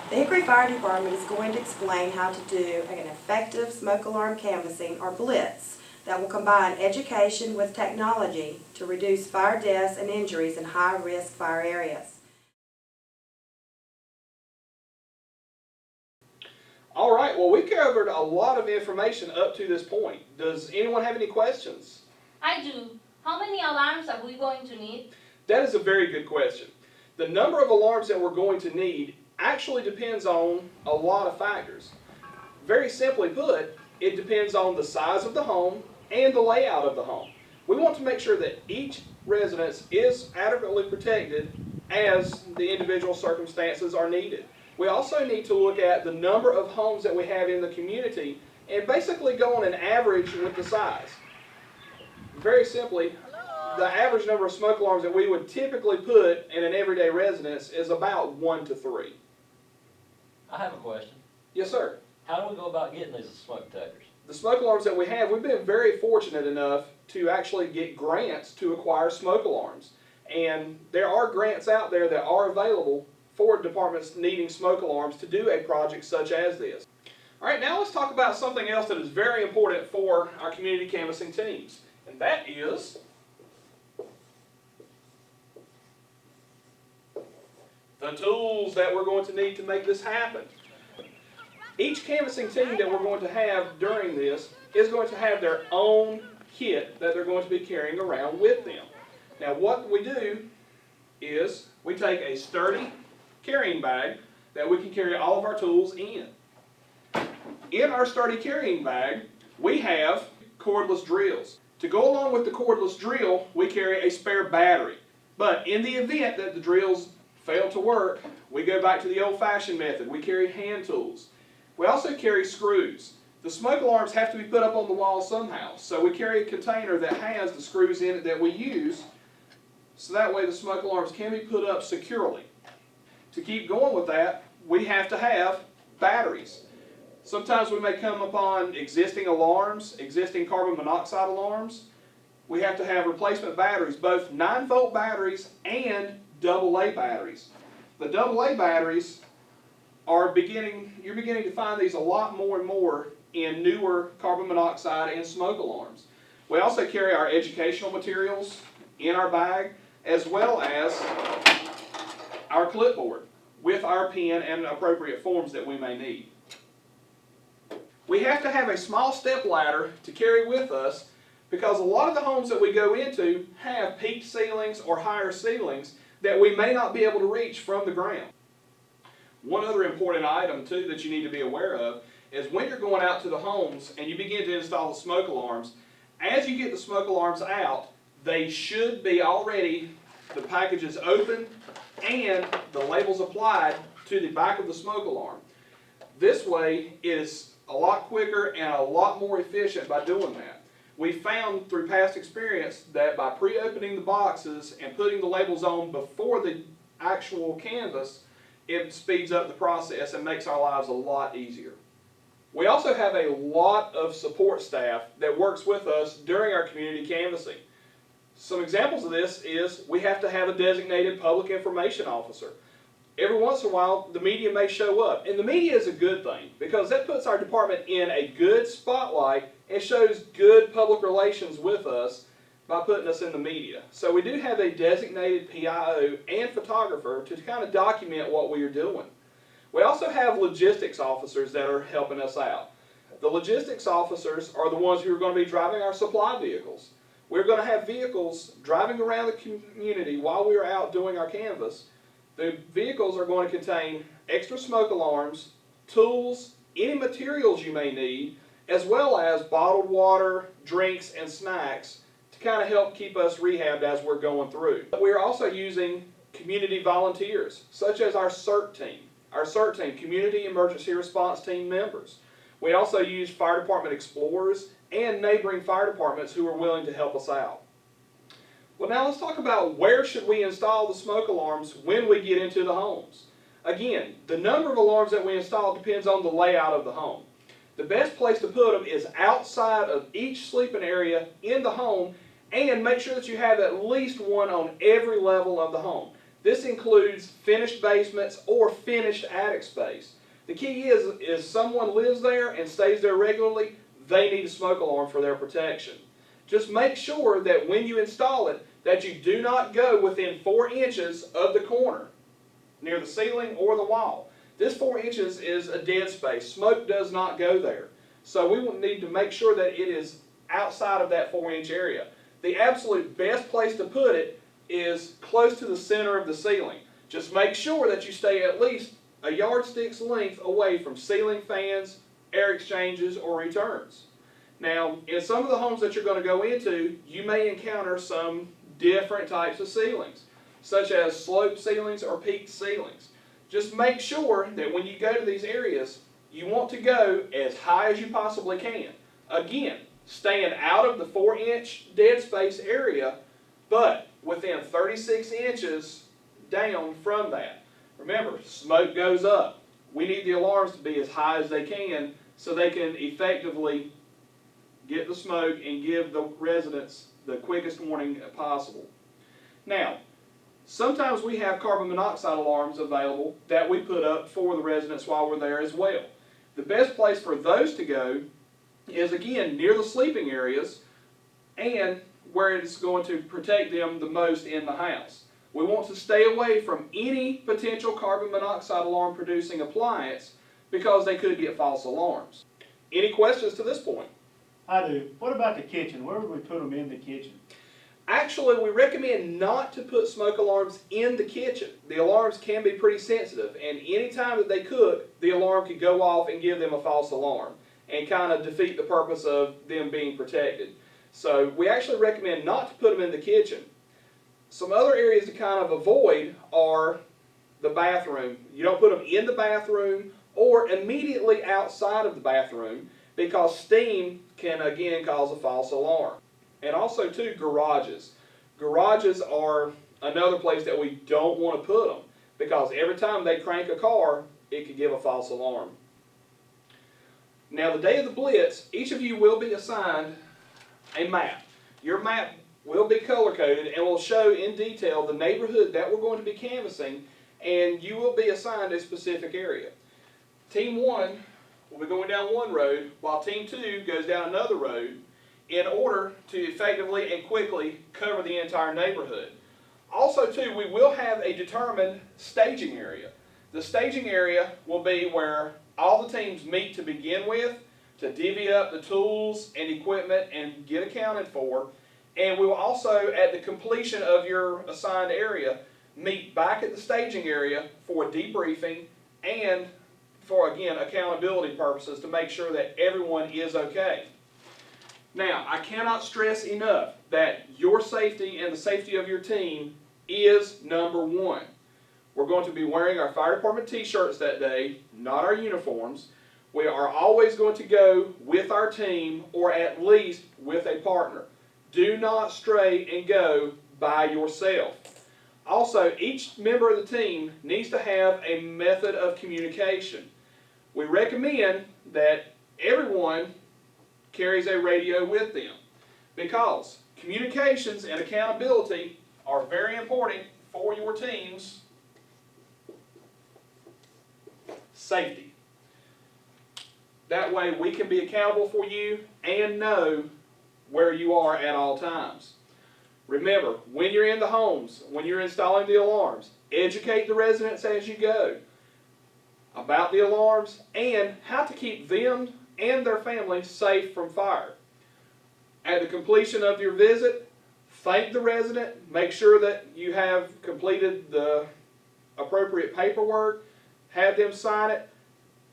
The Hickory Fire Department is going to explain how to do an effective smoke alarm canvassing, or Blitz, that will combine education with technology to reduce fire deaths and injuries in high-risk fire areas. All right, well, we covered a lot of information up to this point. Does anyone have any questions? I do. How many alarms are we going to need? That is a very good question. The number of alarms that we're going to need actually depends on a lot of factors. Very simply put, it depends on the size of the home and the layout of the home. We want to make sure that each residence is adequately protected as the individual circumstances are needed. We also need to look at the number of homes that we have in the community and basically go on an average with the size. Very simply, the average number of smoke alarms that we would typically put in an everyday residence is about 1 to 3. I have a question. Yes, sir. How do we go about getting these smoke detectors? The smoke alarms that we have, we've been very fortunate enough to actually get grants to acquire smoke alarms. And there are grants out there that are available for departments needing smoke alarms to do a project such as this. All right, now let's talk about something else that is very important for our community canvassing teams, and that is the tools that we're going to need to make this happen. Each canvassing team that we're going to have during this is going to have their own kit that they're going to be carrying around with them. Now what we do is we take a sturdy carrying bag that we can carry all of our tools in. In our sturdy carrying bag, we have cordless drills. To go along with the cordless drill, we carry a spare battery. But in the event that the drills fail to work, we go back to the old-fashioned method. We carry hand tools. We also carry screws. The smoke alarms have to be put up on the wall somehow, so we carry a container that has the screws in it that we use, so that way the smoke alarms can be put up securely. To keep going with that, we have to have batteries. Sometimes we may come upon existing alarms, existing carbon monoxide alarms. We have to have replacement batteries, both 9-volt batteries and AA batteries. The AA batteries are you're beginning to find these a lot more and more in newer carbon monoxide and smoke alarms. We also carry our educational materials in our bag, as well as our clipboard with our pen and appropriate forms that we may need. We have to have a small step ladder to carry with us because a lot of the homes that we go into have peaked ceilings or higher ceilings that we may not be able to reach from the ground. One other important item too that you need to be aware of is when you're going out to the homes and you begin to install the smoke alarms, as you get the smoke alarms out, they should be already, the packages open and the labels applied to the back of the smoke alarm. This way it is a lot quicker and a lot more efficient by doing that. We found through past experience that by pre-opening the boxes and putting the labels on before the actual canvas, it speeds up the process and makes our lives a lot easier. We also have a lot of support staff that works with us during our community canvassing. Some examples of this is we have to have a designated public information officer. Every once in a while, the media may show up, and the media is a good thing because that puts our department in a good spotlight and shows good public relations with us by putting us in the media. So we do have a designated PIO and photographer to kind of document what we are doing. We also have logistics officers that are helping us out. The logistics officers are the ones who are going to be driving our supply vehicles. We're going to have vehicles driving around the community while we are out doing our canvass. The vehicles are going to contain extra smoke alarms, tools, any materials you may need, as well as bottled water, drinks, and snacks to kind of help keep us rehabbed as we're going through. We are also using community volunteers, such as our CERT team. Our CERT team, Community Emergency Response Team members. We also use fire department explorers and neighboring fire departments who are willing to help us out. Well, now let's talk about where should we install the smoke alarms when we get into the homes. Again, the number of alarms that we install depends on the layout of the home. The best place to put them is outside of each sleeping area in the home, and make sure that you have at least one on every level of the home. This includes finished basements or finished attic space. The key is someone lives there and stays there regularly, they need a smoke alarm for their protection. Just make sure that when you install it, that you do not go within 4 inches of the corner, near the ceiling or the wall. This 4 inches is a dead space. Smoke does not go there. So we will need to make sure that it is outside of that 4-inch area. The absolute best place to put it is close to the center of the ceiling. Just make sure that you stay at least a yardstick's length away from ceiling fans, air exchanges, or returns. Now, in some of the homes that you're going to go into, you may encounter some different types of ceilings, such as slope ceilings or peaked ceilings. Just make sure that when you go to these areas, you want to go as high as you possibly can. Again, staying out of the 4-inch dead space area, but within 36 inches down from that. Remember, smoke goes up. We need the alarms to be as high as they can so they can effectively get the smoke and give the residents the quickest warning possible. Now, sometimes we have carbon monoxide alarms available that we put up for the residents while we're there as well. The best place for those to go is, again, near the sleeping areas and where it's going to protect them the most in the house. We want to stay away from any potential carbon monoxide alarm producing appliance because they could get false alarms. Any questions to this point? I do. What about the kitchen? Where would we put them in the kitchen? Actually, we recommend not to put smoke alarms in the kitchen. The alarms can be pretty sensitive, and any time that they cook, the alarm could go off and give them a false alarm and kind of defeat the purpose of them being protected. So we actually recommend not to put them in the kitchen. Some other areas to kind of avoid are the bathroom. You don't put them in the bathroom or immediately outside of the bathroom because steam can again cause a false alarm. And also too, garages. Garages are another place that we don't want to put them because every time they crank a car, it could give a false alarm. Now, the day of the Blitz, each of you will be assigned a map. Your map will be color-coded and will show in detail the neighborhood that we're going to be canvassing, and you will be assigned a specific area. Team 1 will be going down one road, while Team 2 goes down another road in order to effectively and quickly cover the entire neighborhood. Also, too, we will have a determined staging area. The staging area will be where all the teams meet to begin with, to divvy up the tools and equipment and get accounted for. And we will also, at the completion of your assigned area, meet back at the staging area for debriefing and for, again, accountability purposes to make sure that everyone is okay. Now, I cannot stress enough that your safety and the safety of your team is number one. We're going to be wearing our fire department t-shirts that day, not our uniforms. We are always going to go with our team or at least with a partner. Do not stray and go by yourself. Also, each member of the team needs to have a method of communication. We recommend that everyone carries a radio with them because communications and accountability are very important for your team's safety. That way we can be accountable for you and know where you are at all times. Remember, when you're in the homes, when you're installing the alarms, educate the residents as you go about the alarms and how to keep them and their family safe from fire. At the completion of your visit, thank the resident, make sure that you have completed the appropriate paperwork, have them sign it,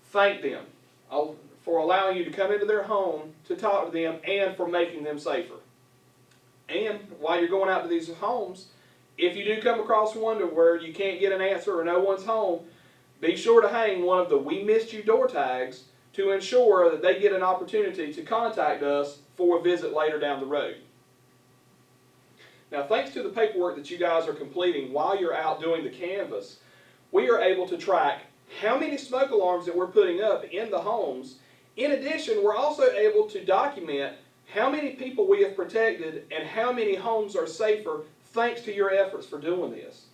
thank them for allowing you to come into their home to talk to them and for making them safer. And while you're going out to these homes, if you do come across one to where you can't get an answer or no one's home, be sure to hang one of the "We Missed You" door tags to ensure that they get an opportunity to contact us for a visit later down the road. Now, thanks to the paperwork that you guys are completing while you're out doing the canvas, we are able to track how many smoke alarms that we're putting up in the homes. In addition, we're also able to document how many people we have protected and how many homes are safer thanks to your efforts for doing this.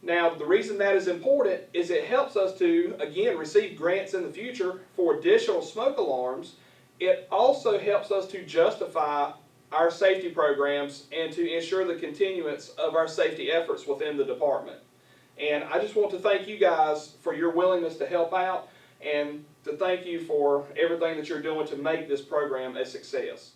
Now, the reason that is important is it helps us to, again, receive grants in the future for additional smoke alarms. It also helps us to justify our safety programs and to ensure the continuance of our safety efforts within the department. And I just want to thank you guys for your willingness to help out and to thank you for everything that you're doing to make this program a success.